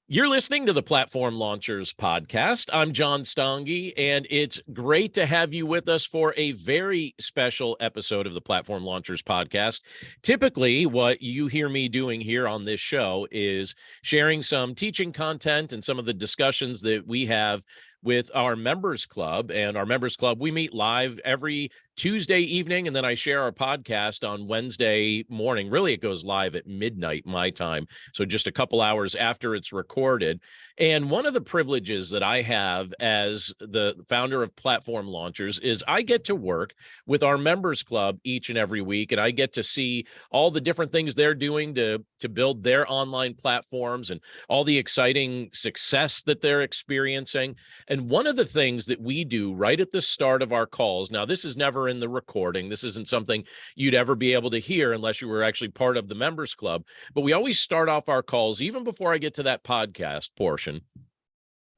You're listening to the Platform Launchers podcast. I'm John Stange, and it's great to have you with us for a very special episode of the Platform Launchers podcast. Typically, what you hear me doing here on this show is sharing some teaching content and some of the discussions that we have with our members club. And our members club, we meet live every Tuesday evening, and then I share our podcast on Wednesday morning. Really, it goes live at midnight my time, so just a couple hours after it's recorded. And one of the privileges that I have as the founder of Platform Launchers is I get to work with our members club each and every week, and I get to see all the different things they're doing to build their online platforms and all the exciting success that they're experiencing. And one of the things that we do right at the start of our calls, now this is never in the recording, this isn't something you'd ever be able to hear unless you were actually part of the members club, but we always start off our calls, even before I get to that podcast portion,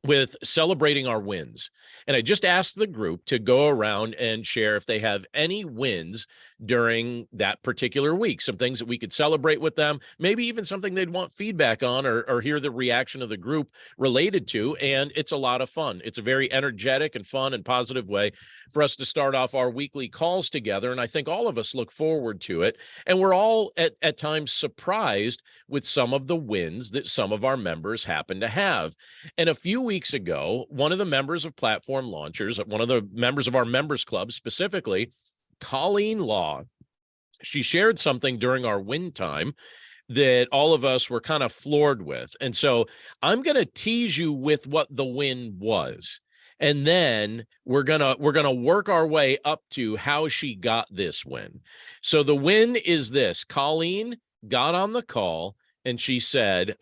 with celebrating our wins. And I just asked the group to go around and share if they have any wins during that particular week, some things that we could celebrate with them, maybe even something they'd want feedback on or hear the reaction of the group related to. And it's a lot of fun. It's a very energetic and fun and positive way for us to start off our weekly calls together. And I think all of us look forward to it. And we're all at times surprised with some of the wins that some of our members happen to have. And a few weeks ago, one of the members of Platform Launchers, one of the members of our members club specifically, Colleen Law, she shared something during our win time that all of us were kind of floored with. And so I'm going to tease you with what the win was. And then we're going to work our way up to how she got this win. So the win is this: Colleen got on the call and she said,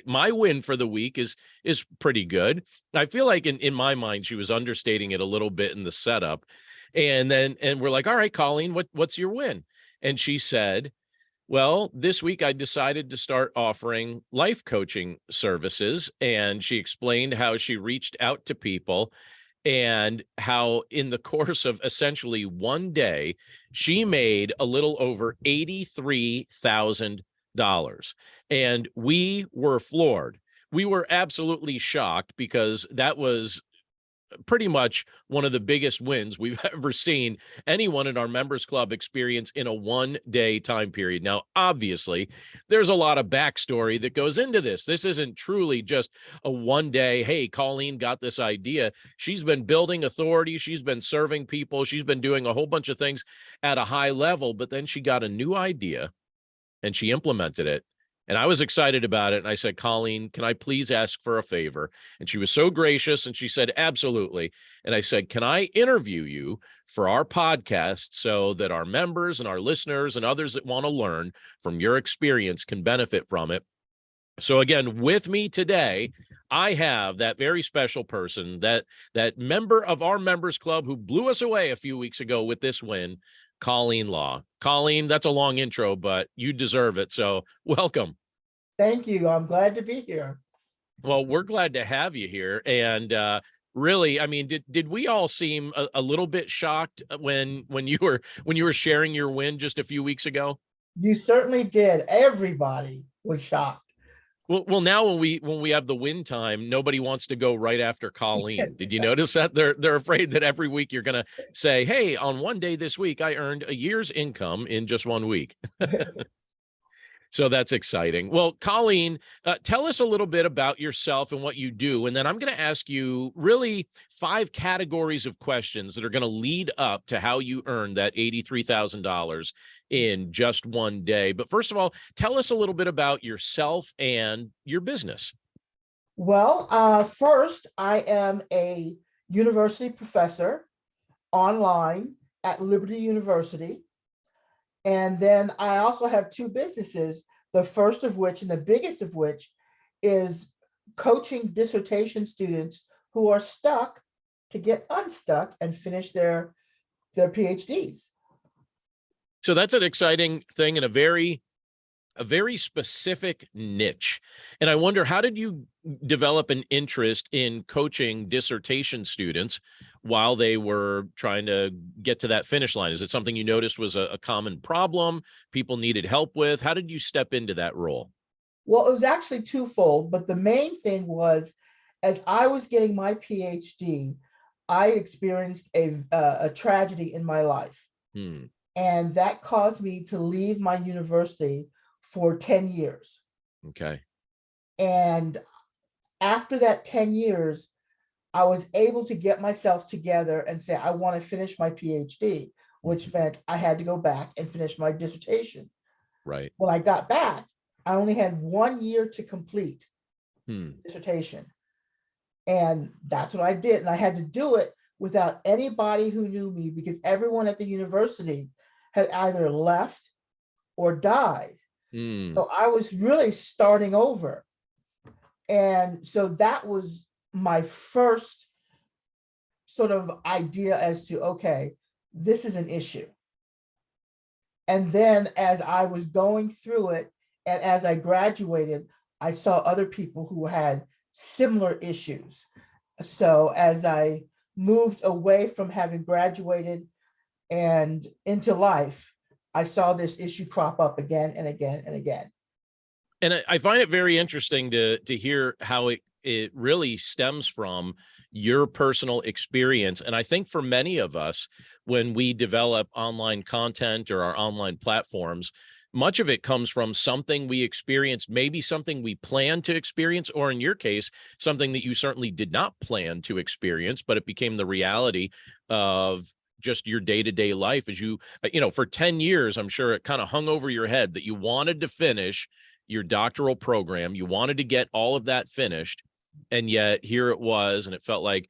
my win for the week is pretty good. I feel like in my mind, she was understating it a little bit in the setup. And we're like, all right, Colleen, what's your win? And she said, well, this week I decided to start offering life coaching services. And she explained how she reached out to people and how in the course of essentially one day, she made a little over $83,000. And we were floored. We were absolutely shocked because that was pretty much one of the biggest wins we've ever seen anyone in our members club experience in a one-day time period. Now, obviously, there's a lot of backstory that goes into this. This isn't truly just a one-day, hey, Colleen got this idea. She's been building authority. She's been serving people. She's been doing a whole bunch of things at a high level, but then she got a new idea and she implemented it. And I was excited about it. And I said, Colleen, can I please ask for a favor? And she was so gracious. And she said, absolutely. And I said, can I interview you for our podcast so that our members and our listeners and others that want to learn from your experience can benefit from it? So again, with me today, I have that very special person, that member of our members club who blew us away a few weeks ago with this win, Colleen Law. Colleen, that's a long intro, but you deserve it. So welcome. Thank you. I'm glad to be here. Well, we're glad to have you here. And really, I mean, did we all seem a little bit shocked when you were sharing your win just a few weeks ago? You certainly did. Everybody was shocked. Well, now when we have the win time, nobody wants to go right after Colleen. Did you notice that? They're afraid that every week you're going to say, hey, on one day this week, I earned a year's income in just 1 week. So that's exciting. Well, Colleen, tell us a little bit about yourself and what you do. And then I'm going to ask you really 5 categories of questions that are going to lead up to how you earned that $83,000 in just one day. But first of all, tell us a little bit about yourself and your business. Well, first, I am a university professor online at Liberty University. And then I also have 2 businesses, the first of which and the biggest of which is coaching dissertation students who are stuck to get unstuck and finish their PhDs. So that's an exciting thing and a very specific niche. And I wonder, how did you develop an interest in coaching dissertation students while they were trying to get to that finish line? Is it something you noticed was a common problem people needed help with? How did you step into that role? Well, it was actually twofold, but the main thing was, as I was getting my PhD, I experienced a tragedy in my life. Hmm. And that caused me to leave my university for 10 years. Okay. And after that 10 years, I was able to get myself together and say, I want to finish my PhD, which meant I had to go back and finish my dissertation. Right. When I got back, I only had 1 year to complete Hmm. dissertation. And that's what I did. And I had to do it without anybody who knew me because everyone at the university had either left or died. Hmm. So I was really starting over. And so that was my first sort of idea as to, okay, this is an issue. And then as I was going through it and as I graduated, I saw other people who had similar issues. So as I moved away from having graduated and into life, I saw this issue crop up again and again and again. And I find it very interesting to hear how it really stems from your personal experience. And I think for many of us, when we develop online content or our online platforms, much of it comes from something we experienced, maybe something we planned to experience, or in your case, something that you certainly did not plan to experience, but it became the reality of just your day-to-day life as you know, for 10 years, I'm sure it kind of hung over your head that you wanted to finish your doctoral program. You wanted to get all of that finished. And yet here it was, and it felt like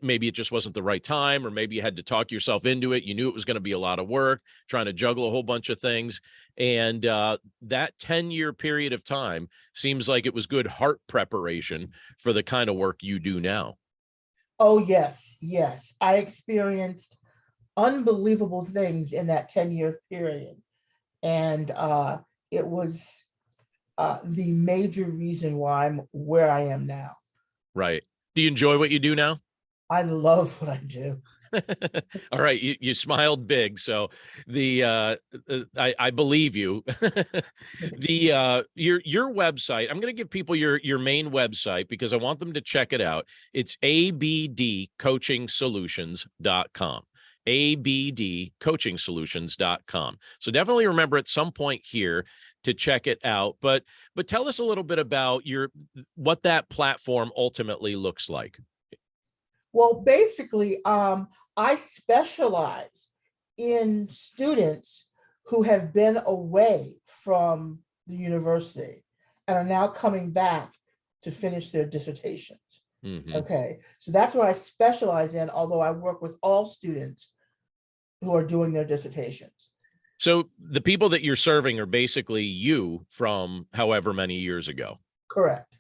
maybe it just wasn't the right time, or maybe you had to talk yourself into it. You knew it was going to be a lot of work, trying to juggle a whole bunch of things. And that 10-year period of time seems like it was good heart preparation for the kind of work you do now. Oh, yes, yes. I experienced unbelievable things in that 10-year period. And it was the major reason why I'm where I am now. Right. Do you enjoy what you do now? I love what I do. All right, you smiled big, so I believe you. Your website, I'm going to give people your main website because I want them to check it out. It's abdcoachingsolutions.com. abdcoachingsolutions.com. So definitely remember at some point here to check it out. But tell us a little bit about what that platform ultimately looks like. Well, basically, I specialize in students who have been away from the university and are now coming back to finish their dissertations. Mm-hmm. Okay, so that's what I specialize in, although I work with all students who are doing their dissertations. So the people that you're serving are basically you from however many years ago. Correct.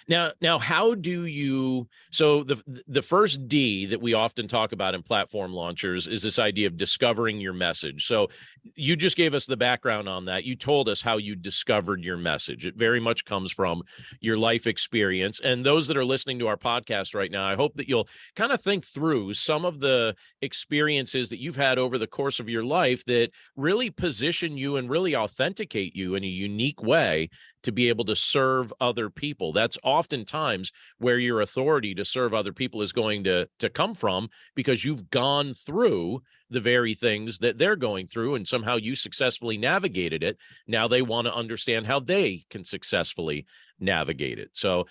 Now, how do you, so the first D that we often talk about in platform launchers is this idea of discovering your message. So you just gave us the background on that. You told us how you discovered your message. It very much comes from your life experience. And those that are listening to our podcast right now, I hope that you'll kind of think through some of the experiences that you've had over the course of your life that really position you and really authenticate you in a unique way to be able to serve other people. That's oftentimes where your authority to serve other people is going to come from, because you've gone through the very things that they're going through and somehow you successfully navigated it. Now they want to understand how they can successfully navigate it. So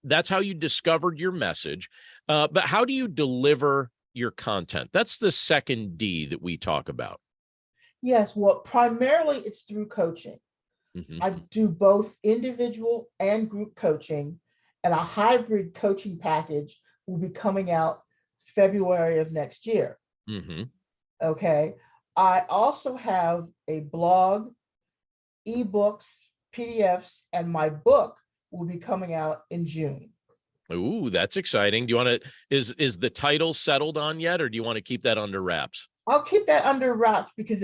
that's how you discovered your message. But how do you deliver your content? That's the second D that we talk about. Yes, well, primarily it's through coaching. Mm-hmm. I do both individual and group coaching, and a hybrid coaching package will be coming out February of next year. Mm-hmm. Okay. I also have a blog, ebooks, PDFs, and my book will be coming out in June. Ooh, that's exciting. Do you want to, is the title settled on yet, or do you want to keep that under wraps? I'll keep that under wraps because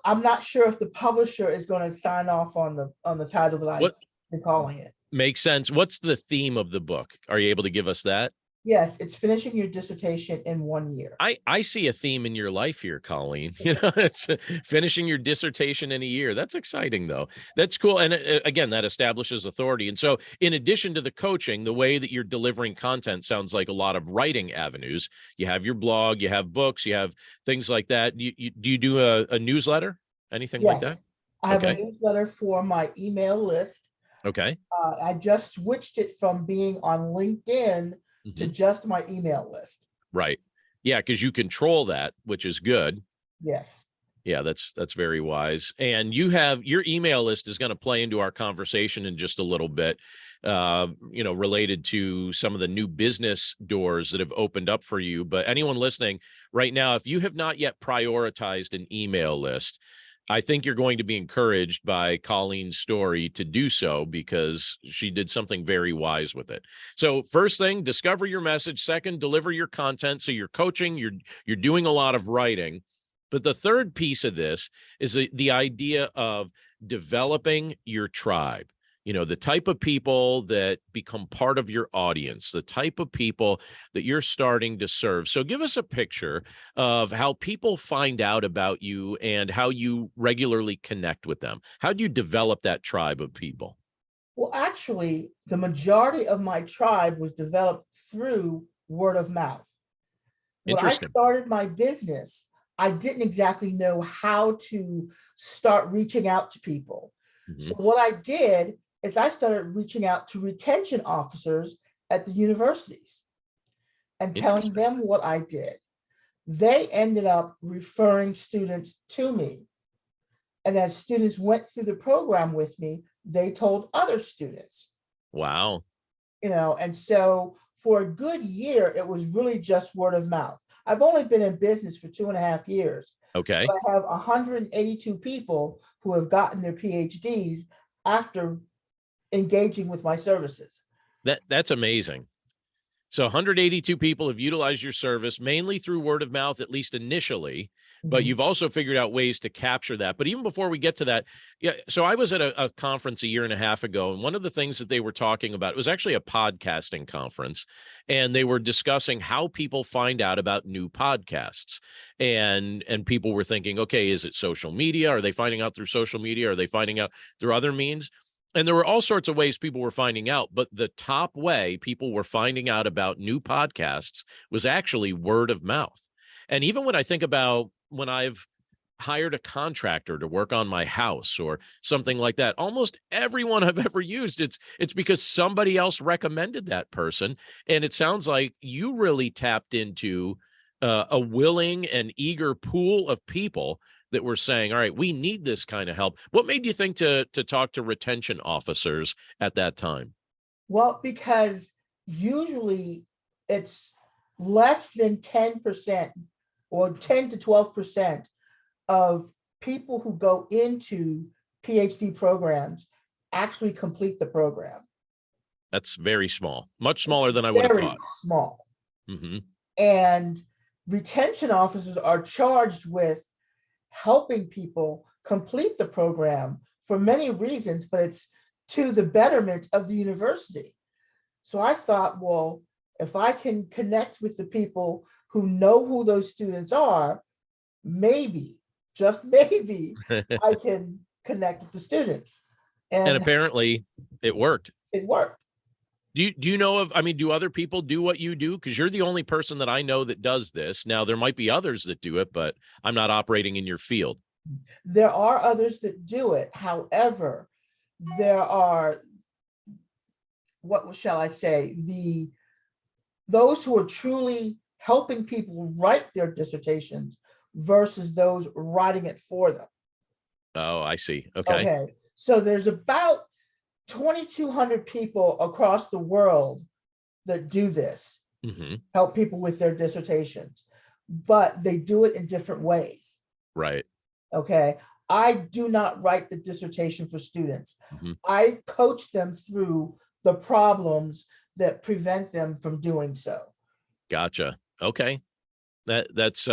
I'm not sure if the publisher is going to sign off on the title that I've been calling it. Makes sense. What's the theme of the book? Are you able to give us that? Yes, it's finishing your dissertation in 1 year. I see a theme in your life here, Colleen. It's finishing your dissertation in a year. That's exciting, though. That's cool. And again, that establishes authority. And so, in addition to the coaching, the way that you're delivering content sounds like a lot of writing avenues. You have your blog, you have books, you have things like that. Do you do a newsletter? Anything like that? Yes, I have a Okay. newsletter for my email list. Okay. I just switched it from being on LinkedIn to Mhm. just my email list. Right. Yeah, because you control that, which is good. Yes. Yeah, that's very wise. And you have your email list is going to play into our conversation in just a little bit, related to some of the new business doors that have opened up for you. But anyone listening right now, if you have not yet prioritized an email list, I think you're going to be encouraged by Colleen's story to do so because she did something very wise with it. So first thing, discover your message. Second, deliver your content. So you're coaching, you're doing a lot of writing. But the third piece of this is the idea of developing your tribe. The type of people that become part of your audience, the type of people that you're starting to serve. So give us a picture of how people find out about you and how you regularly connect with them. How do you develop that tribe of people? Well, actually, the majority of my tribe was developed through word of mouth. When I Interesting. started my business, I didn't exactly know how to start reaching out to people. So Mhm. what I did is I started reaching out to retention officers at the universities and telling Interesting. them what I did. They ended up referring students to me. And as students went through the program with me, they told other students, Wow. and so for a good year, it was really just word of mouth. I've only been in business for 2.5 years, but Okay. I have 182 people who have gotten their PhDs after engaging with my services. That's amazing. So 182 people have utilized your service mainly through word of mouth, at least initially, but Mhm. you've also figured out ways to capture that. But even before we get to that, yeah, so I was at a conference a year and a half ago, and one of the things that they were talking about, it was actually a podcasting conference, and they were discussing how people find out about new podcasts. And people were thinking, okay, is it social media? Are they finding out through social media? Are they finding out through other means? And there were all sorts of ways people were finding out, but the top way people were finding out about new podcasts was actually word of mouth. And even when I think about when I've hired a contractor to work on my house or something like that, almost everyone I've ever used, it's because somebody else recommended that person. And it sounds like you really tapped into a willing and eager pool of people that were saying, all right, we need this kind of help. What made you think to talk to retention officers at that time? Well, because usually it's less than 10% or 10 to 12% of people who go into PhD programs actually complete the program. That's very small, much It's smaller than I would have very thought. small. Hmm. And retention officers are charged with helping people complete the program for many reasons, but it's to the betterment of the university. So I thought, well, if I can connect with the people who know who those students are, maybe, just maybe, I can connect with the students. And And apparently it worked. it worked. Do you know of, I mean, do other people do what you do? Because you're the only person that I know that does this. Now, there might be others that do it, but I'm not operating in your field. There are others that do it. However, there are, what shall I say, those who are truly helping people write their dissertations versus those writing it for them. Oh, I see. Okay. Okay, so there's about 2,200 people across the world that do this, Hmm. help people with their dissertations, but they do it in different ways. Right. Okay, I do not write the dissertation for students. Hmm. I coach them through the problems that prevent them from doing so. Gotcha. Okay. That's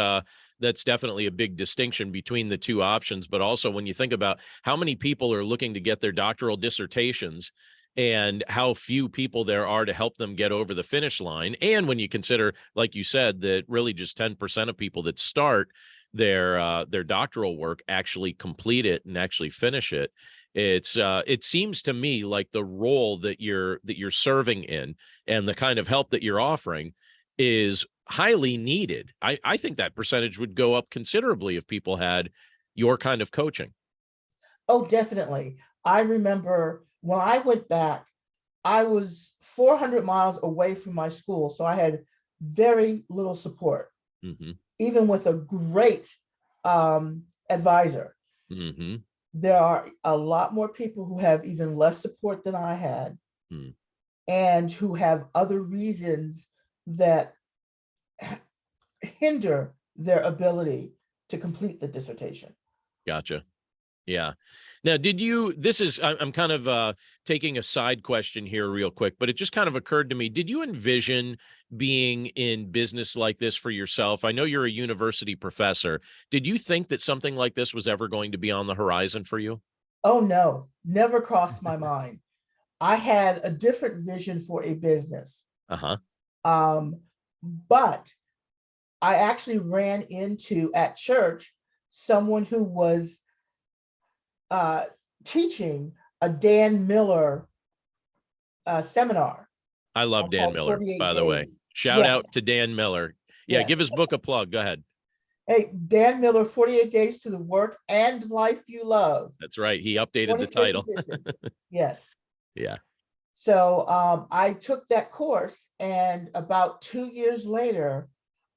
definitely a big distinction between the two options. But also when you think about how many people are looking to get their doctoral dissertations and how few people there are to help them get over the finish line. And when you consider, like you said, that really just 10% of people that start their doctoral work actually complete it and actually finish it. It seems to me like the role that you're serving in and the kind of help that you're offering is highly needed. I think that percentage would go up considerably if people had your kind of coaching. Oh, definitely. I remember when I went back, I was 400 miles away from my school, so I had very little support, Mm-hmm. even with a great advisor. Mm-hmm. There are a lot more people who have even less support than I had, and who have other reasons that hinder their ability to complete the dissertation. Gotcha. Yeah. Now, I'm kind of taking a side question here real quick, but it just kind of occurred to me. Did you envision being in business like this for yourself? I know you're a university professor. Did you think that something like this was ever going to be on the horizon for you? Oh, no, never crossed my mind. I had a different vision for a business. Uh-huh. But I actually ran into at church someone who was teaching a Dan Miller seminar I love Dan called Miller, 48 by the way. Days. Shout Yes, out to Dan Miller. Yeah, yes. give his book a plug. Go ahead. Hey, Dan Miller, 48 Days to the Work and Life You Love. That's right. He updated the 25th title. edition. Yes. Yeah. So I took that course, and about 2 years later,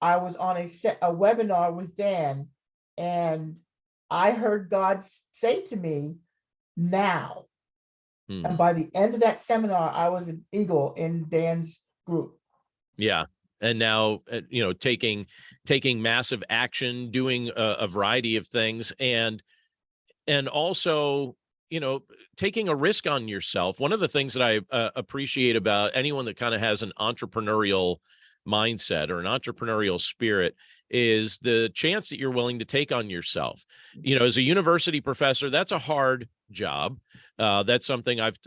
I was on a webinar with Dan, and I heard God say to me, now. And by the end of that seminar, I was an eagle in Dan's group. Yeah. And now, taking massive action, doing a variety of things, and also, taking a risk on yourself. One of the things that I appreciate about anyone that kind of has an entrepreneurial mindset or an entrepreneurial spirit is the chance that you're willing to take on yourself. As a university professor, that's a hard job. That's something I've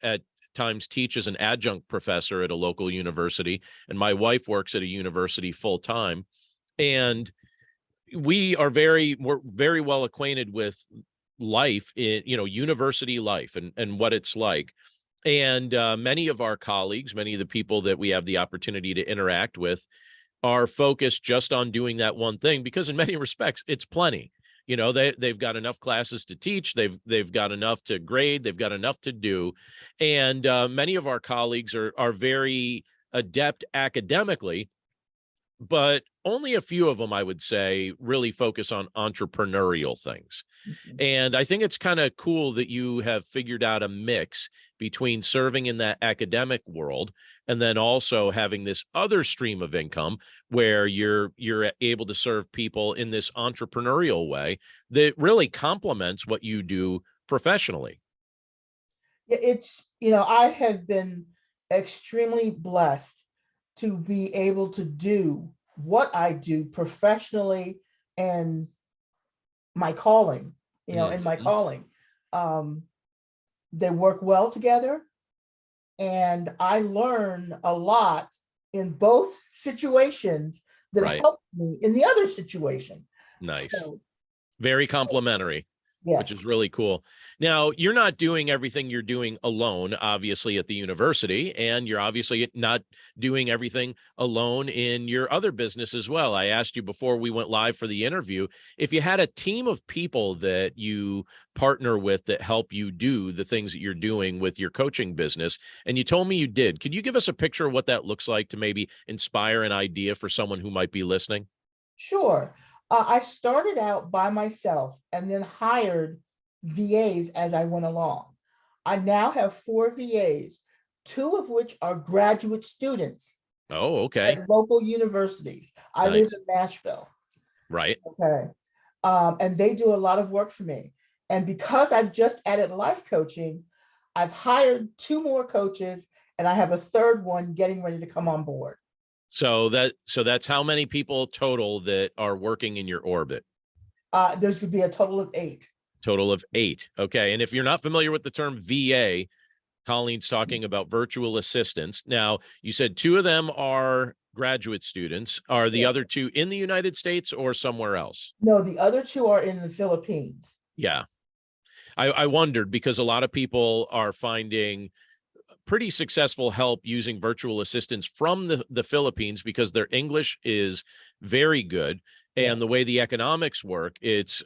at times teach as an adjunct professor at a local university, and my wife works at a university full time. And we're very well acquainted with life in, university life and what it's like. And many of our colleagues, many of the people that we have the opportunity to interact with are focused just on doing that one thing, because in many respects, it's plenty. They've got enough classes to teach. They've got enough to grade. They've got enough to do. And many of our colleagues are very adept academically, but only a few of them, I would say, really focus on entrepreneurial things. And I think it's kind of cool that you have figured out a mix between serving in that academic world and then also having this other stream of income where you're able to serve people in this entrepreneurial way that really complements what you do professionally. Yeah, I have been extremely blessed to be able to do what I do professionally and my calling, in my calling. They work well together, and I learn a lot in both situations that Right. helped me in the other situation. Nice. So, Very complimentary. yes. Which is really cool. Now, you're not doing everything you're doing alone, obviously, at the university, and you're obviously not doing everything alone in your other business as well. I asked you before we went live for the interview, if you had a team of people that you partner with that help you do the things that you're doing with your coaching business, and you told me you did. Could you give us a picture of what that looks like to maybe inspire an idea for someone who might be listening? Sure. I started out by myself and then hired VAs as I went along. I now have 4 VAs, 2 of which are graduate students Oh, okay. at local universities. I live Nice. in Nashville. Right. Okay. And they do a lot of work for me. And because I've just added life coaching, I've hired 2 more coaches, and I have a third one getting ready to come on board. So that's how many people total that are working in your orbit? There's going to be a total of 8. Total of 8. Okay. And if you're not familiar with the term VA, Colleen's talking about virtual assistants. Now, you said two of them are graduate students. Are the Yeah. other two in the United States or somewhere else? No, the other two are in the Philippines. Yeah. I wondered because a lot of people are finding pretty successful help using virtual assistants from the Philippines because their English is very good. Yeah. And the way the economics work, it's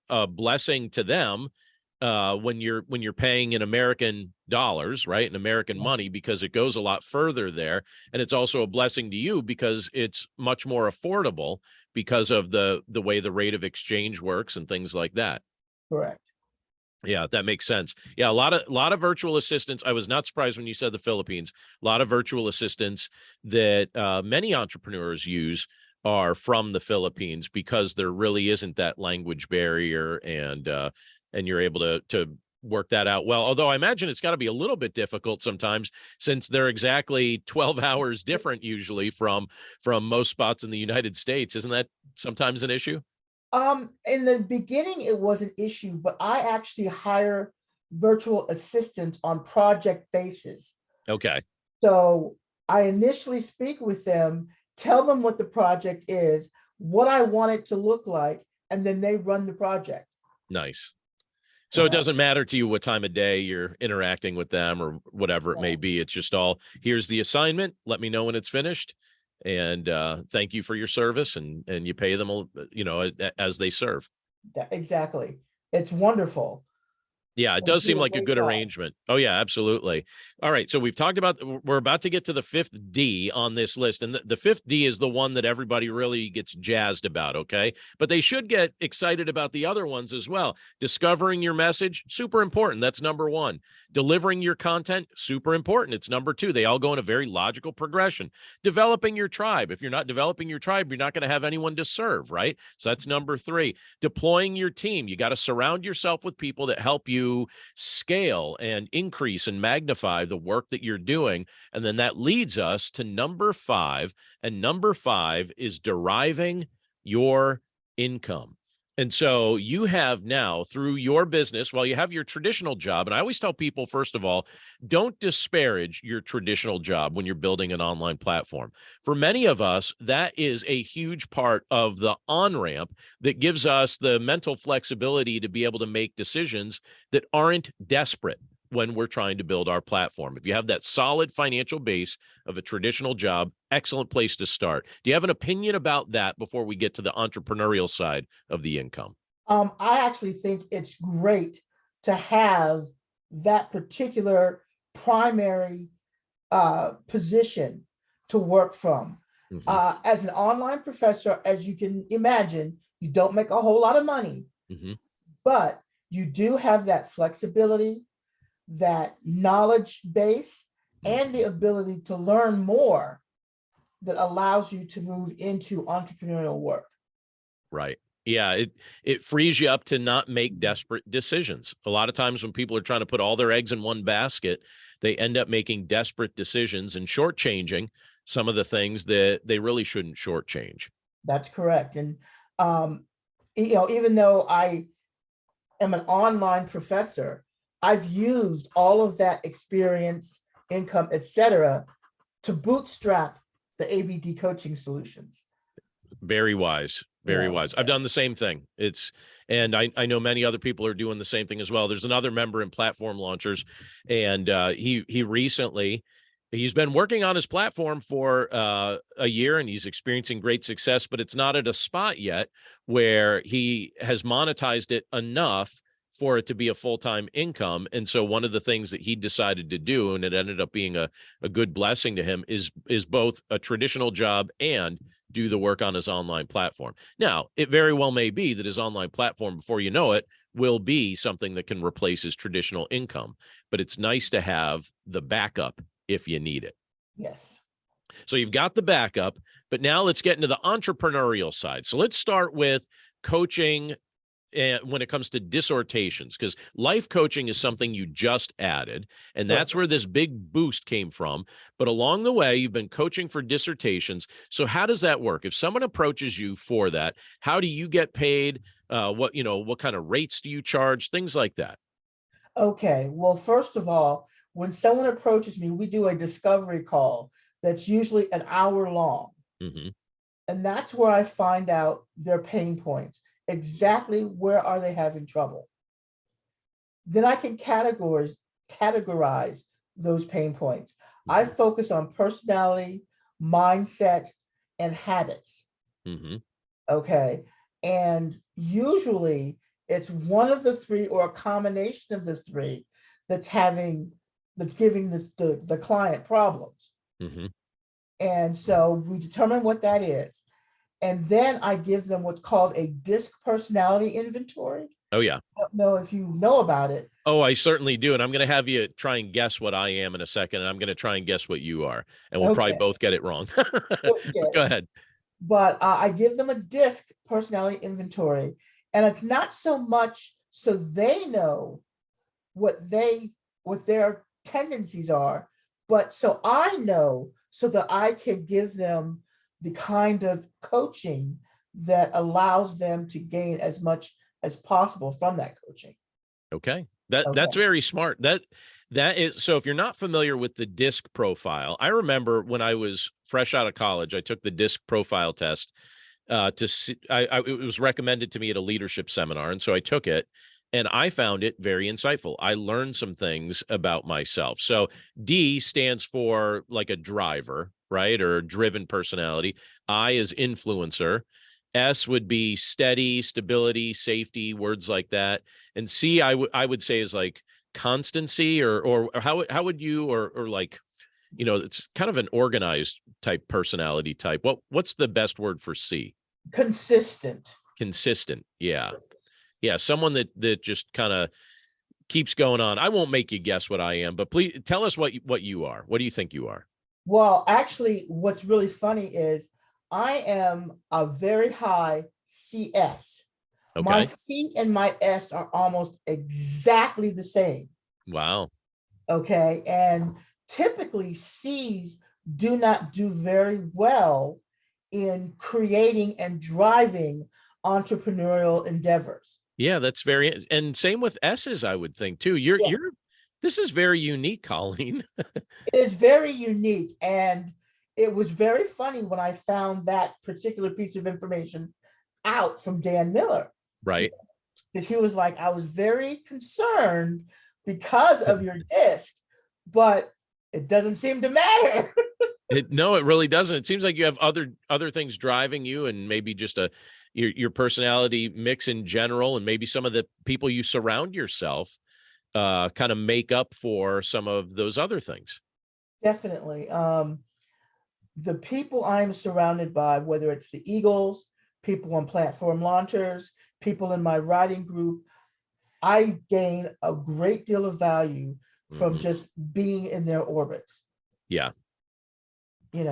a blessing to them when you're paying in American dollars, right? In American Yes. money, because it goes a lot further there. And it's also a blessing to you because it's much more affordable because of the way the rate of exchange works and things like that. Correct. Yeah, that makes sense. Yeah, a lot of virtual assistants. I was not surprised when you said the Philippines. A lot of virtual assistants that many entrepreneurs use are from the Philippines because there really isn't that language barrier, and you're able to work that out well. Although I imagine it's got to be a little bit difficult sometimes since they're exactly 12 hours different usually from most spots in the United States. Isn't that sometimes an issue? In the beginning, it was an issue, but I actually hire virtual assistants on project basis. Okay, So I initially speak with them, tell them what the project is, what I want it to look like, and then they run the project. nice. So it Uh, doesn't matter to you what time of day you're interacting with them or whatever it may be. It's just all, here's the assignment. Let me know when it's finished. And thank you for your service. And you pay them, as they serve. exactly. It's wonderful. Yeah, it They does seem do a like a great good job. arrangement. Oh, yeah, absolutely. All right. So we've talked about, we're about to get to the fifth D on this list. And the fifth D is the one that everybody really gets jazzed about. Okay. But they should get excited about the other ones as well. Discovering your message, super important. That's number one. Delivering your content, super important. It's number two. They all go in a very logical progression. Developing your tribe. If you're not developing your tribe, you're not going to have anyone to serve, right? So that's number three. Deploying your team. You got to surround yourself with people that help you scale and increase and magnify the work that you're doing. And then that leads us to number five. And number five is deriving your income. And so you have now through your business, well, you have your traditional job. And I always tell people, first of all, don't disparage your traditional job when you're building an online platform. For many of us, that is a huge part of the on-ramp that gives us the mental flexibility to be able to make decisions that aren't desperate when we're trying to build our platform. If you have that solid financial base of a traditional job, excellent place to start. Do you have an opinion about that before we get to the entrepreneurial side of the income? I actually think it's great to have that particular primary position to work from. Mm-hmm. As an online professor, as you can imagine, you don't make a whole lot of money, Mm-hmm. but you do have that flexibility, that knowledge base, and the ability to learn more that allows you to move into entrepreneurial work. Right. Yeah, it frees you up to not make desperate decisions. A lot of times when people are trying to put all their eggs in one basket, they end up making desperate decisions and shortchanging some of the things that they really shouldn't shortchange. That's correct. And even though I am an online professor, I've used all of that experience, income, etc., to bootstrap the ABD coaching solutions. Very wise. Very Yeah. wise. I've done the same thing. And I know many other people are doing the same thing as well. There's another member in Platform Launchers, and he recently, he's been working on his platform for a year, and he's experiencing great success, but it's not at a spot yet where he has monetized it enough for it to be a full-time income. And so one of the things that he decided to do, and it ended up being a good blessing to him, is both a traditional job and do the work on his online platform. Now, it very well may be that his online platform, before you know it, will be something that can replace his traditional income, but it's nice to have the backup if you need it. Yes. So you've got the backup, but now let's get into the entrepreneurial side. So let's start with coaching and when it comes to dissertations, because life coaching is something you just added, and that's where this big boost came from. But along the way, you've been coaching for dissertations. So how does that work? If someone approaches you for that, how do you get paid? What kind of rates do you charge? Things like that. Okay. Well, first of all, when someone approaches me, we do a discovery call that's usually an hour long. Mm-hmm. And that's where I find out their pain points. Exactly where are they having trouble? Then I can categorize those pain points. I focus on personality, mindset, and habits. Mm-hmm. Okay. And usually it's one of the three or a combination of the three that's giving the client problems. Mm-hmm. And so we determine what that is. And then I give them what's called a DISC personality inventory. Oh, yeah. I don't know if you know about it. Oh, I certainly do. And I'm going to have you try and guess what I am in a second. And I'm going to try and guess what you are. And we'll probably Okay. both get it wrong. Okay. Go ahead. But I give them a DISC personality inventory. And it's not so much so they know what their tendencies are, but so I know so that I can give them the kind of coaching that allows them to gain as much as possible from that coaching. Okay. That's very smart. That is, so if you're not familiar with the DISC profile, I remember when I was fresh out of college, I took the DISC profile test to see, it was recommended to me at a leadership seminar. And so I took it and I found it very insightful. I learned some things about myself. So D stands for like a driver, right? Or a driven personality. I is influencer. S would be steady, stability, safety, words like that. And C, I would say is like constancy, or how would you, or like, it's kind of an organized type personality type. What's the best word for C? Consistent. Consistent. Yeah. Yeah. Someone that just kind of keeps going on. I won't make you guess what I am, but please tell us what you are. What do you think you are? Well, actually, what's really funny is I am a very high CS. My Okay. C and my S are almost exactly the same. Wow. Okay. And typically, C's do not do very well in creating and driving entrepreneurial endeavors. Yeah, that's and same with S's, I would think too. Yes. This is very unique, Colleen. It is very unique. And it was very funny when I found that particular piece of information out from Dan Miller. Right. Because he was like, I was very concerned because of your disc, but it doesn't seem to matter. No, it really doesn't. It seems like you have other things driving you, and maybe just your personality mix in general, and maybe some of the people you surround yourself kind of make up for some of those other things. Definitely. The people I'm surrounded by, whether it's the Eagles, people on platform launchers, people in my writing group, I gain a great deal of value from just being in their orbits. Yeah. And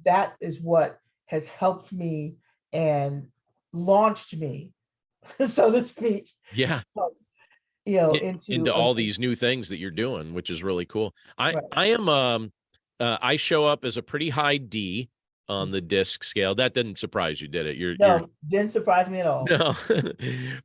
that is what has helped me and launched me, so to speak. Yeah. Into all these new things that you're doing, which is really cool. I am I show up as a pretty high D on the DISC scale. That didn't surprise you, did it? Didn't surprise me at all. No.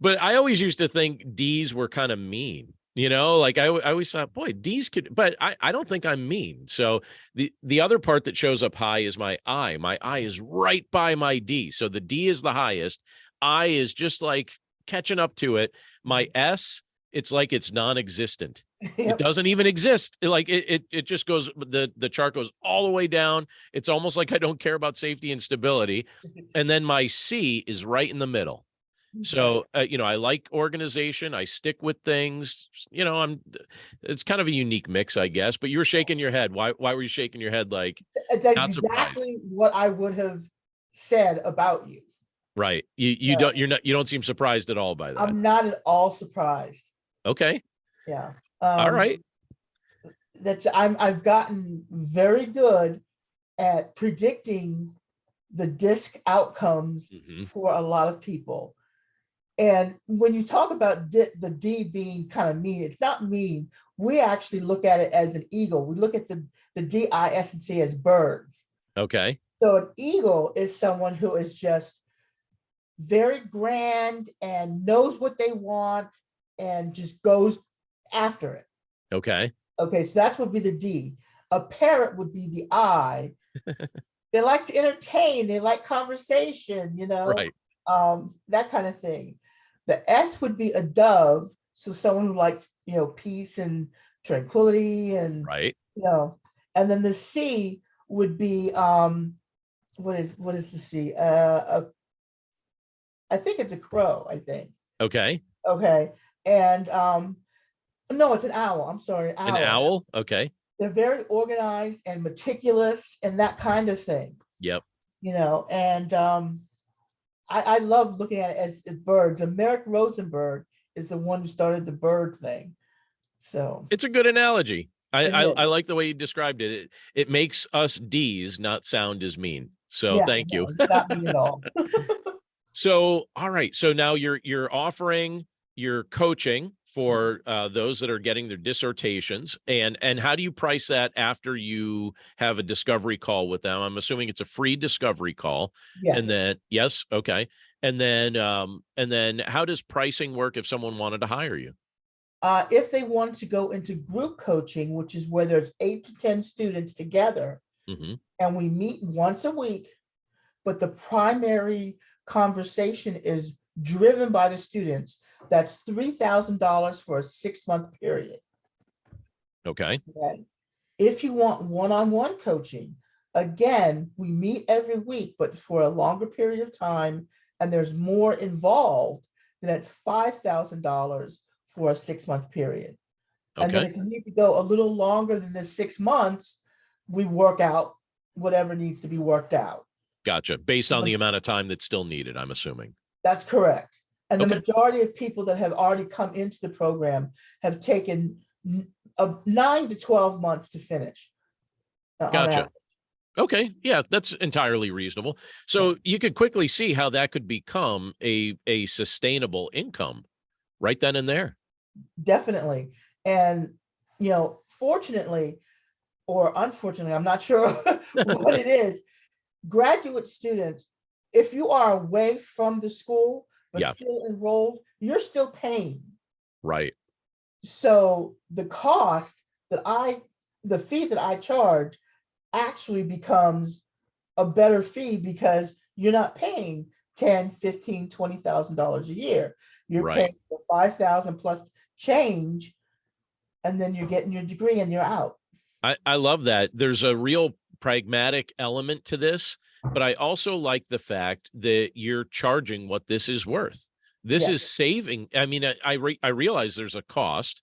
But I always used to think D's were kind of mean. Like I always thought, boy, D's could, but I don't think I'm mean. So the other part that shows up high is my I. My I is right by my D. So the D is the highest. I is just like catching up to it. My S, it's like it's non-existent. It doesn't even exist. Like it just goes, the chart goes all the way down. It's almost like I don't care about safety and stability. And then my C is right in the middle. So, I like organization. I stick with things, it's kind of a unique mix, I guess, but you were shaking your head. Why were you shaking your head? Like, that's exactly what I would have said about you. Right. You don't seem surprised at all by that. I'm not at all surprised. Okay. Yeah. All right. I've gotten very good at predicting the DISC outcomes for a lot of people. And when you talk about the D being kind of mean, it's not mean. We actually look at it as an eagle. We look at the D, I, S, and C as birds. Okay. So an eagle is someone who is just very grand and knows what they want and just goes after it. Okay. Okay, so that would be the D. A parrot would be the I. They like to entertain, they like conversation, Right. that kind of thing. The S would be a dove, so someone who likes, peace and tranquility and, Right. and then the C would be, what is the C? I think it's a crow, I think. Okay. Okay. And no, it's an owl. I'm sorry, An owl. owl. Okay. They're very organized and meticulous and that kind of thing, Yep. and I love looking at it as birds. Merrick Rosenberg is the one who started the bird thing. So It's a good analogy. it I is. like the way you described it. It makes us D's not sound as mean. So Yeah, thank you. no, not me at all. So, all right. So now you're offering your coaching for those that are getting their dissertations, and how do you price that after you have a discovery call with them? I'm assuming it's a free discovery call, and Yes. then yes, okay, and then how does pricing work if someone wanted to hire you? If they want to go into group coaching, which is where there's 8 to 10 students together, Hmm. and we meet once a week, but the primary conversation is driven by the students, that's $3,000 for a 6-month period. Okay, Okay. If you want one-on-one coaching, again, we meet every week, but for a longer period of time, and there's more involved, then it's $5,000 for a 6-month period. And then okay, if you need to go a little longer than the 6 months, we work out whatever needs to be worked out. gotcha. Based on the amount of time that's still needed, I'm assuming. That's correct. And the Okay, majority of people that have already come into the program have taken 9 to 12 months to finish on gotcha. average. Okay, yeah, that's entirely reasonable. So you could quickly see how that could become a sustainable income right then and there. Definitely. And, fortunately or unfortunately, I'm not sure what it is, graduate students, if you are away from the school but Yeah, still enrolled, you're still paying. right. So the fee that I charge actually becomes a better fee because you're not paying 10, 15, $20,000 a year. You're Right. paying the 5,000 plus change, and then you're getting your degree and you're out. I love that. There's a real pragmatic element to this, but I also like the fact that you're charging what this is worth. This is Yes. saving. I mean, I realize there's a cost,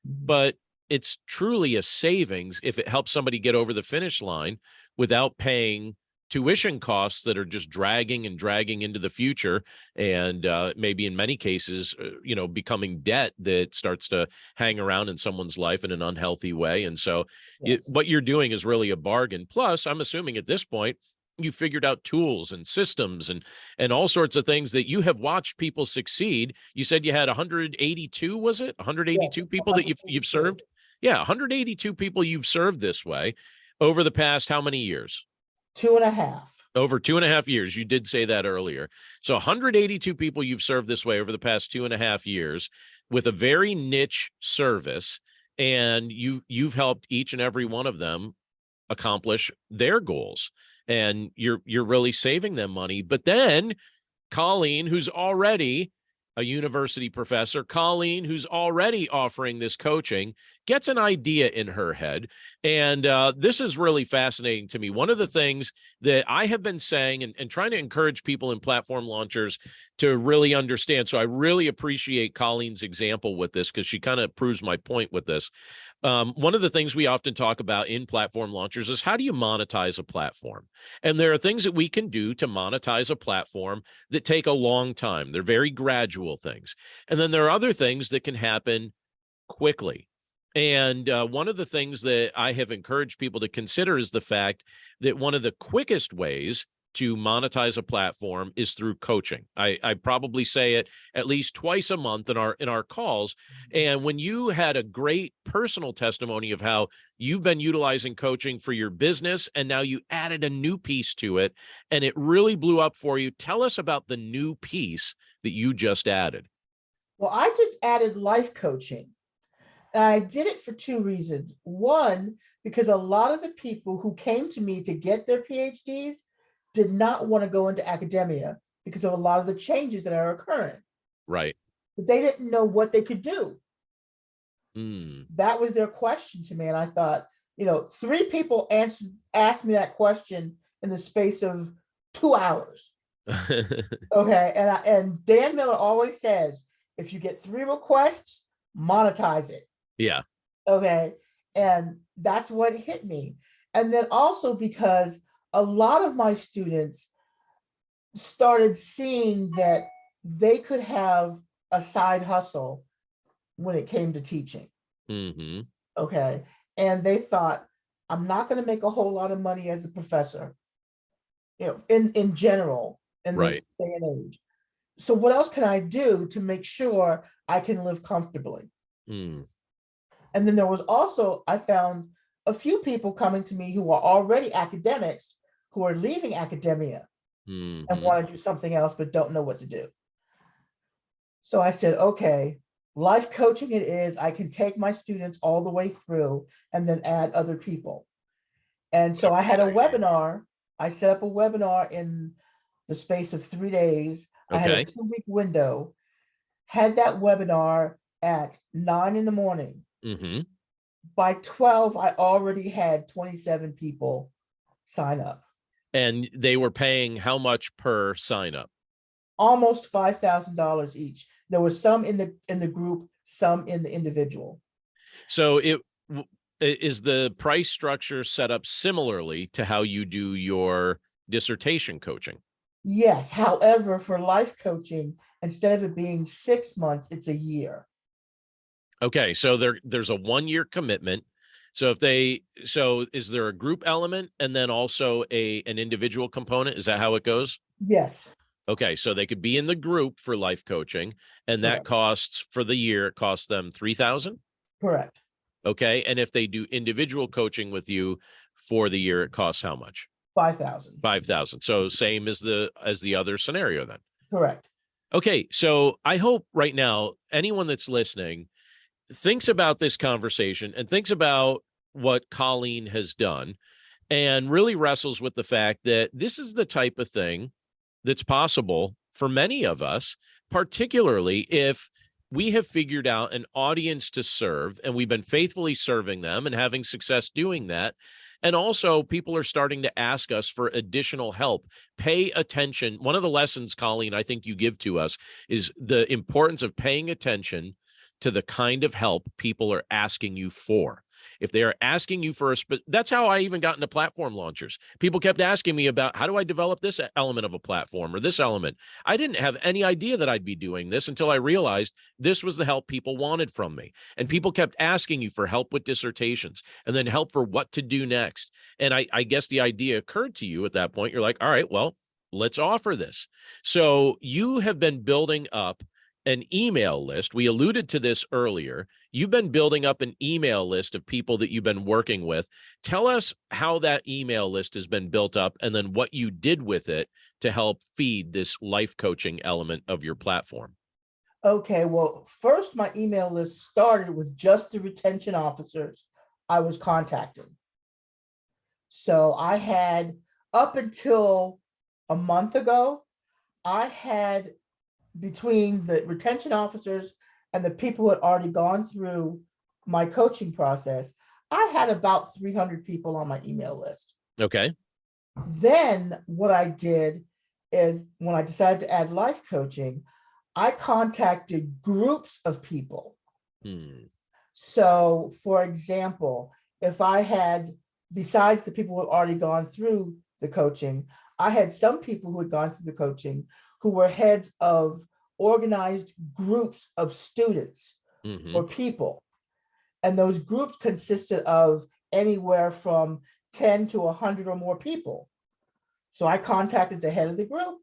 Mhm. but it's truly a savings if it helps somebody get over the finish line without paying tuition costs that are just dragging and dragging into the future, and maybe in many cases becoming debt that starts to hang around in someone's life in an unhealthy way. And so Yes. what you're doing is really a bargain. Plus, I'm assuming at this point you figured out tools and systems and all sorts of things that you have watched people succeed. You said you had 182, was it Yes. 182 people that you've 182. served? Yeah, 182 people you've served this way over the past how many years? 2.5. Over 2.5 years. You did say that earlier. So 182 people you've served this way over the past 2.5 years with a very niche service, and you've helped each and every one of them accomplish their goals. And you're really saving them money. But then Colleen, who's already a university professor, Colleen, who's already offering this coaching, gets an idea in her head. And this is really fascinating to me. One of the things that I have been saying and trying to encourage people in platform launchers to really understand. So I really appreciate Colleen's example with this because she kind of proves my point with this. One of the things we often talk about in platform launchers is how do you monetize a platform? And there are things that we can do to monetize a platform that take a long time. They're very gradual things. And then there are other things that can happen quickly. And one of the things that I have encouraged people to consider is the fact that one of the quickest ways to monetize a platform is through coaching. I probably say it at least twice a month in our calls. And when you had a great personal testimony of how you've been utilizing coaching for your business and now you added a new piece to it and it really blew up for you, tell us about the new piece that you just added. Well, I just added life coaching. And I did it for two reasons. One, because a lot of the people who came to me to get their PhDs did not want to go into academia because of a lot of the changes that are occurring. Right. But they didn't know what they could do. Mm. That was their question to me. And I thought, three people asked me that question in the space of 2 hours. Okay. And Dan Miller always says, if you get three requests, monetize it. Yeah. Okay. And that's what hit me. And then also because a lot of my students started seeing that they could have a side hustle when it came to teaching. Mm-hmm. Okay. And they thought, I'm not going to make a whole lot of money as a professor, in general, in this Right. day and age. So what else can I do to make sure I can live comfortably? Mm. And then there was also, I found a few people coming to me who are already academics who are leaving academia and Mm-hmm. want to do something else, but don't know what to do. So I said, okay, life coaching it is. I can take my students all the way through and then add other people. And so I had a webinar. I set up a webinar in the space of 3 days. I had a Okay. 2-week window, had that webinar at 9 in the morning. Mm-hmm. By 12, I already had 27 people sign up. And they were paying how much per sign up? Almost $5,000 each. There was some in the group, some in the individual. So is the price structure set up similarly to how you do your dissertation coaching? Yes. However, for life coaching, instead of it being 6 months, it's a year. Okay. So there's a 1-year commitment. So is there a group element and then also an individual component? Is that how it goes? Yes. Okay. So they could be in the group for life coaching, and that Correct. costs for the year, it costs them $3,000. Correct. Okay. And if they do individual coaching with you for the year, it costs how much? 5,000. 5,000. So same as the other scenario then. Correct. Okay. So I hope right now anyone that's listening thinks about this conversation and thinks about what Colleen has done and really wrestles with the fact that this is the type of thing that's possible for many of us, particularly if we have figured out an audience to serve and we've been faithfully serving them and having success doing that. And also, people are starting to ask us for additional help. Pay attention. One of the lessons, Colleen, I think you give to us is the importance of paying attention to the kind of help people are asking you for. If they are asking you for that's how I even got into platform launchers. People kept asking me about how do I develop this element of a platform or this element. I didn't have any idea that I'd be doing this until I realized this was the help people wanted from me. And people kept asking you for help with dissertations and then help for what to do next. And I guess the idea occurred to you at that point. You're like, all right, well, let's offer this. So you have been building up an email list. We alluded to this earlier. You've been building up an email list of people that you've been working with. Tell us how that email list has been built up and then what you did with it to help feed this life coaching element of your platform. Okay, well, first, my email list started with just the retention officers I was contacting. So I had, up until a month ago, I had, between the retention officers and the people who had already gone through my coaching process, I had about 300 people on my email list. Okay. Then what I did is, when I decided to add life coaching, I contacted groups of people. So, for example, if I had, besides the people who had already gone through the coaching, I had some people who had gone through the coaching who were heads of organized groups of students or people. And those groups consisted of anywhere from 10 to 100 or more people. So I contacted the head of the group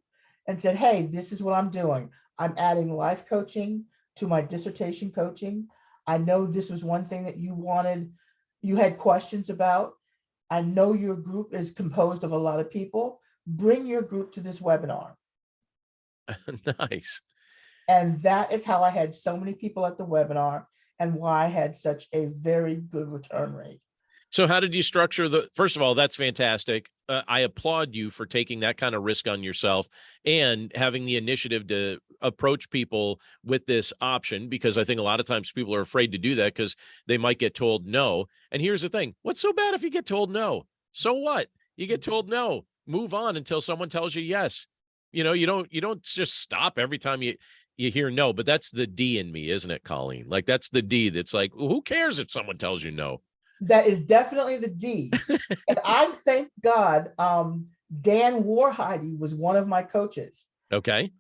and said, hey, this is what I'm doing. I'm adding life coaching to my dissertation coaching. I know this was one thing that you had questions about. I know your group is composed of a lot of people. Bring your group to this webinar. Nice. And that is how I had so many people at the webinar. and why I had such a very good return rate. So how did you structure first of all, that's fantastic. I applaud you for taking that kind of risk on yourself and having the initiative to approach people with this option, because I think a lot of times people are afraid to do that because they might get told no. And here's the thing. What's so bad if you get told no? So what? You get told no, move on until someone tells you yes. You don't just stop every time you hear no, but that's the D in me, isn't it, Colleen? Like that's the D that's like, who cares if someone tells you no? That is definitely the D. And I thank God, Dan Warheide was one of my coaches. Okay.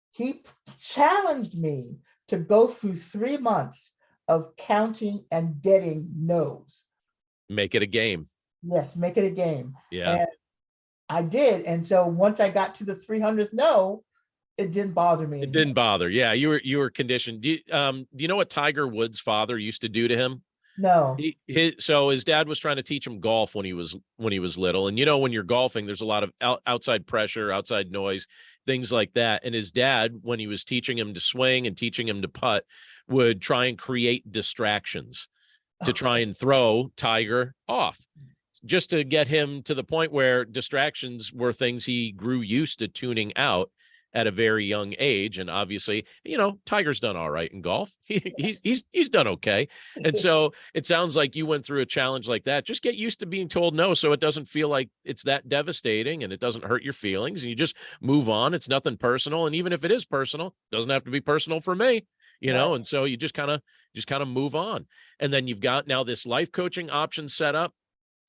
He challenged me to go through 3 months of counting and getting no's. Make it a game. Yes, make it a game. Yeah. And I did. And so once I got to the 300th no, it didn't bother me It anymore. didn't bother. Yeah, you were conditioned. Do you know what Tiger Woods' father used to do to him? No. So his dad was trying to teach him golf when he was little, and when you're golfing, there's a lot of outside pressure, outside noise, things like that. And his dad, when he was teaching him to swing and teaching him to putt, would try and create distractions to try and throw Tiger off, just to get him to the point where distractions were things he grew used to tuning out at a very young age. And obviously, Tiger's done all right in golf. He's done okay. And so it sounds like you went through a challenge like that. Just get used to being told no, so it doesn't feel like it's that devastating and it doesn't hurt your feelings, and you just move on. It's nothing personal. And even if it is personal, it doesn't have to be personal for me, Right. and so you just kind of move on. And then you've got now this life coaching option set up.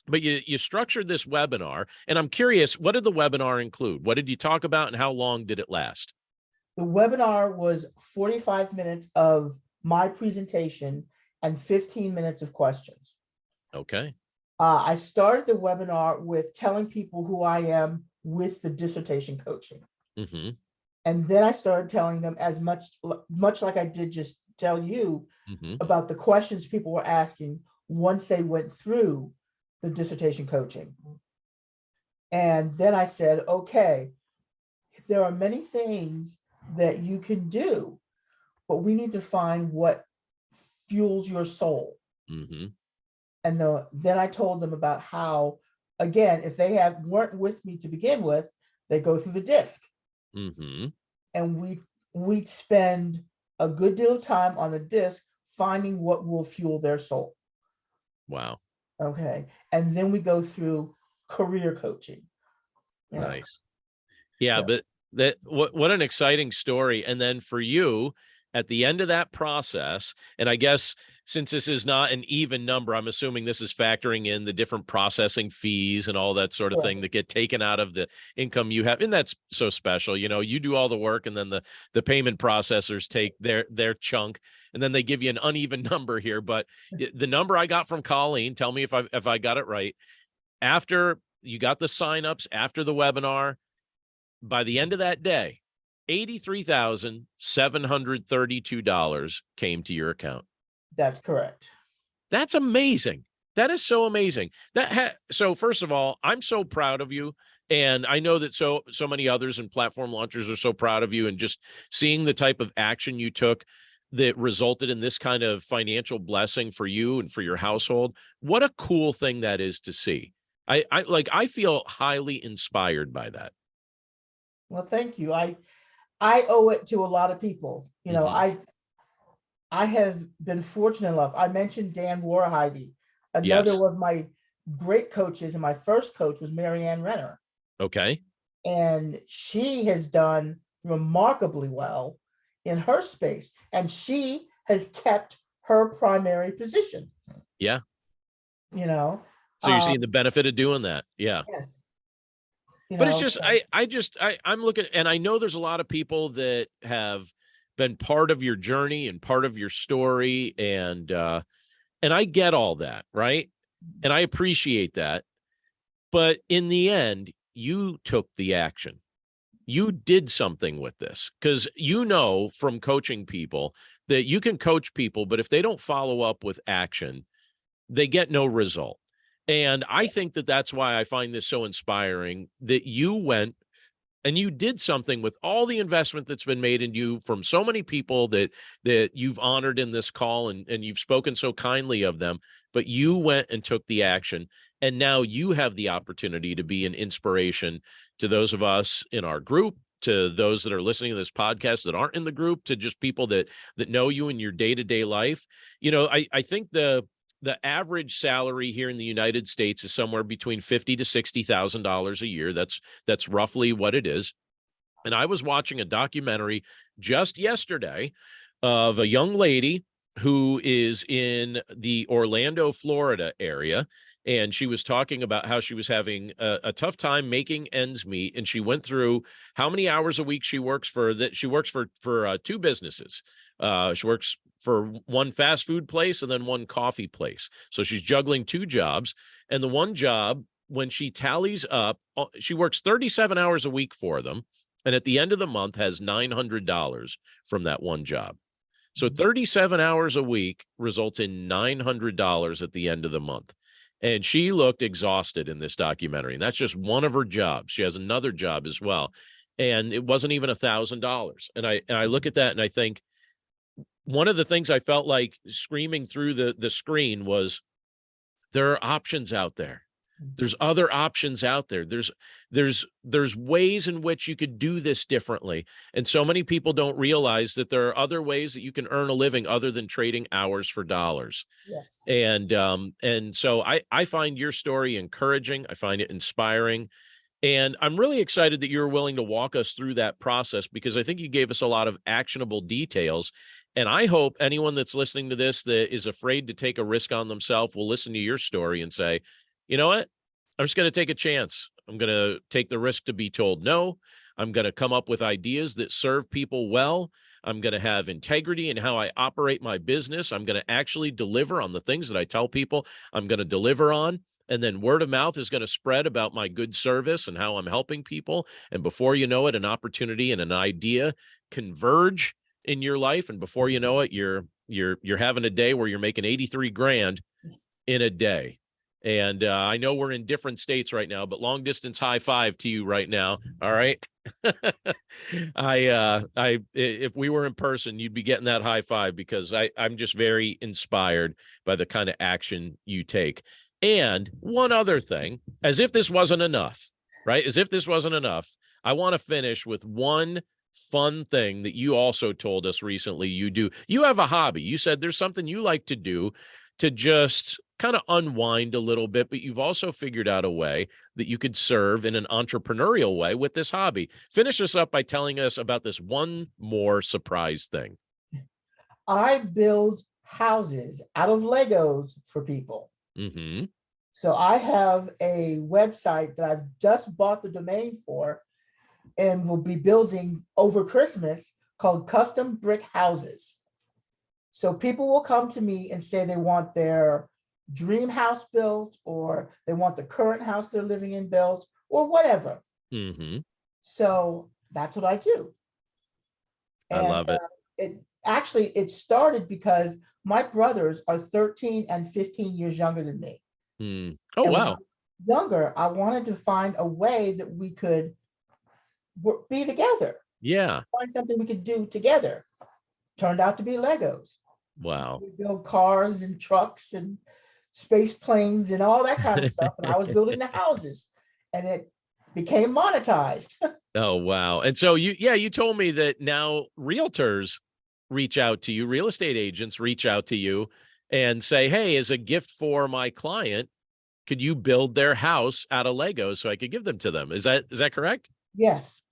But you structured this webinar, and I'm curious, what did the webinar include? What did you talk about, and how long did it last? The webinar was 45 minutes of my presentation and 15 minutes of questions. Okay. I started the webinar with telling people who I am with the dissertation coaching. Mm-hmm. And then I started telling them as much like I did just tell you Mm-hmm. about the questions people were asking once they went through the dissertation coaching. And then I said, okay, there are many things that you can do, but we need to find what fuels your soul. Mm-hmm. And then I told them about how, again, if they weren't with me to begin with, they go through the disc. Mm-hmm. And we spend a good deal of time on the disc finding what will fuel their soul. Wow. Okay. And then we go through career coaching. Nice. Yeah, So, but what an exciting story. And then for you, at the end of that process, and I guess since this is not an even number, I'm assuming this is factoring in the different processing fees and all that sort of thing that get taken out of the income you have. And that's so special. You do all the work, and then the payment processors take their chunk, and then they give you an uneven number here. But the number I got from Colleen, tell me if I got it right. After you got the signups, after the webinar, by the end of that day, $83,732 came to your account. that's correct. That's amazing. That is so amazing. So first of all, I'm so proud of you. And I know that so many others and platform launchers are so proud of you, and just seeing the type of action you took that resulted in this kind of financial blessing for you and for your household. What a cool thing that is to see. I feel highly inspired by that. Well, thank you. I owe it to a lot of people. Mhm. I have been fortunate enough. I mentioned Dan Warheide. Another Yes. one of my great coaches, and my first coach was Marianne Renner. Okay. And she has done remarkably well in her space. And she has kept her primary position. Yeah. So you're seeing the benefit of doing that. Yeah. Yes. But it's just, I'm looking, and I know there's a lot of people that have been part of your journey and part of your story. And I get all that. Right. And I appreciate that. But in the end, you took the action. You did something with this, because from coaching people that you can coach people, but if they don't follow up with action, they get no result. And I think that that's why I find this so inspiring, that you went And you did something with all the investment that's been made in you from so many people that you've honored in this call, and you've spoken so kindly of them, but you went and took the action. And now you have the opportunity to be an inspiration to those of us in our group, to those that are listening to this podcast that aren't in the group, to just people that know you in your day-to-day life. I think the average salary here in the United States is somewhere between $50,000 to $60,000 a year. That's roughly what it is. And I was watching a documentary just yesterday of a young lady who is in the Orlando, Florida area. And she was talking about how she was having a tough time making ends meet. And she went through how many hours a week she works for, that she works for two businesses. She works for one fast food place and then one coffee place. So she's juggling two jobs. And the one job, when she tallies up, she works 37 hours a week for them. And at the end of the month has $900 from that one job. So 37 hours a week results in $900 at the end of the month. And she looked exhausted in this documentary. And that's just one of her jobs. She has another job as well. And it wasn't even $1,000. And I look at that and I think, one of the things I felt like screaming through the screen was, there are options out there. There's other options out there. There's ways in which you could do this differently. And so many people don't realize that there are other ways that you can earn a living other than trading hours for dollars. Yes. And so I find your story encouraging. I find it inspiring. And I'm really excited that you're willing to walk us through that process, because I think you gave us a lot of actionable details. And I hope anyone that's listening to this that is afraid to take a risk on themselves will listen to your story and say, you know what? I'm just going to take a chance. I'm going to take the risk to be told no. I'm going to come up with ideas that serve people well. I'm going to have integrity in how I operate my business. I'm going to actually deliver on the things that I tell people I'm going to deliver on. And then word of mouth is going to spread about my good service and how I'm helping people. And before you know it, an opportunity and an idea converge in your life. And before you know it, you're having a day where you're making 83 grand in a day. And I know we're in different states right now, but long distance high five to you right now. All right. If we were in person, you'd be getting that high five, because I'm just very inspired by the kind of action you take. And one other thing, as if this wasn't enough, right? As if this wasn't enough, I want to finish with one fun thing that you also told us recently you do. You have a hobby. You said there's something you like to do to just kind of unwind a little bit, but you've also figured out a way that you could serve in an entrepreneurial way with this hobby. Finish us up by telling us about this one more surprise thing. I build houses out of Legos for people. Mm-hmm. So I have a website that I've just bought the domain for and will be building over Christmas, called Custom Brick Houses. So people will come to me and say they want their dream house built, or they want the current house they're living in built, or whatever. Mm-hmm. So that's what I do. I love it. It started because my brothers are 13 and 15 years younger than me. Oh, and wow. Younger, I wanted to find a way that we could be together. Yeah. Find something we could do together. Turned out to be Legos. Wow. We build cars and trucks and space planes and all that kind of stuff. And I was building the houses, and it became monetized. Oh, wow. And so you told me that now realtors reach out to you, real estate agents reach out to you and say, hey, as a gift for my client, could you build their house out of Legos so I could give them to them? Is that correct? Yes.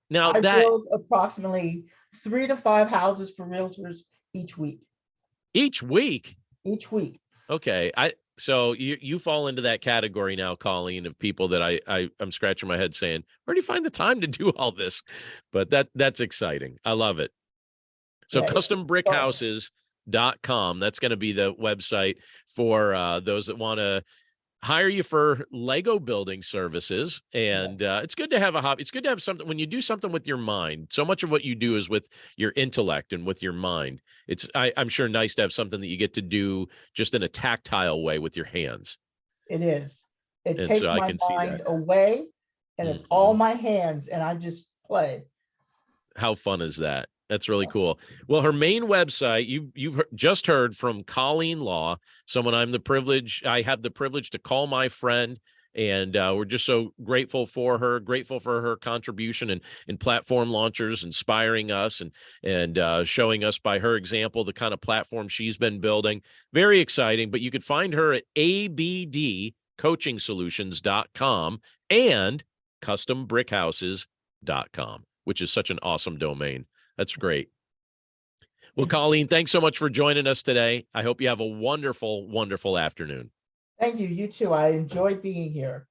Now I build approximately 3 to 5 houses for realtors each week. Each week? Each week. Okay. So you fall into that category now, Colleen, of people that I'm scratching my head saying, where do you find the time to do all this? But that's exciting. I love it. So Yeah, custombrickhouses.com. That's going to be the website for those that want to hire you for Lego building services. And it's good to have a hobby. It's good to have something when you do something with your mind. So much of what you do is with your intellect and with your mind. I'm sure nice to have something that you get to do just in a tactile way with your hands. It is. It And takes so I my can see mind that. away, and it's all my hands and I just play. How fun is that? That's really cool. Well, her main website, you've just heard from Colleen Law, someone I have the privilege to call my friend. And we're just so grateful for her contribution in platform launchers, inspiring us and showing us by her example the kind of platform she's been building. Very exciting. But you could find her at abdcoachingsolutions.com and custombrickhouses.com, which is such an awesome domain. That's great. Well, Colleen, thanks so much for joining us today. I hope you have a wonderful, wonderful afternoon. Thank you. You too. I enjoyed being here.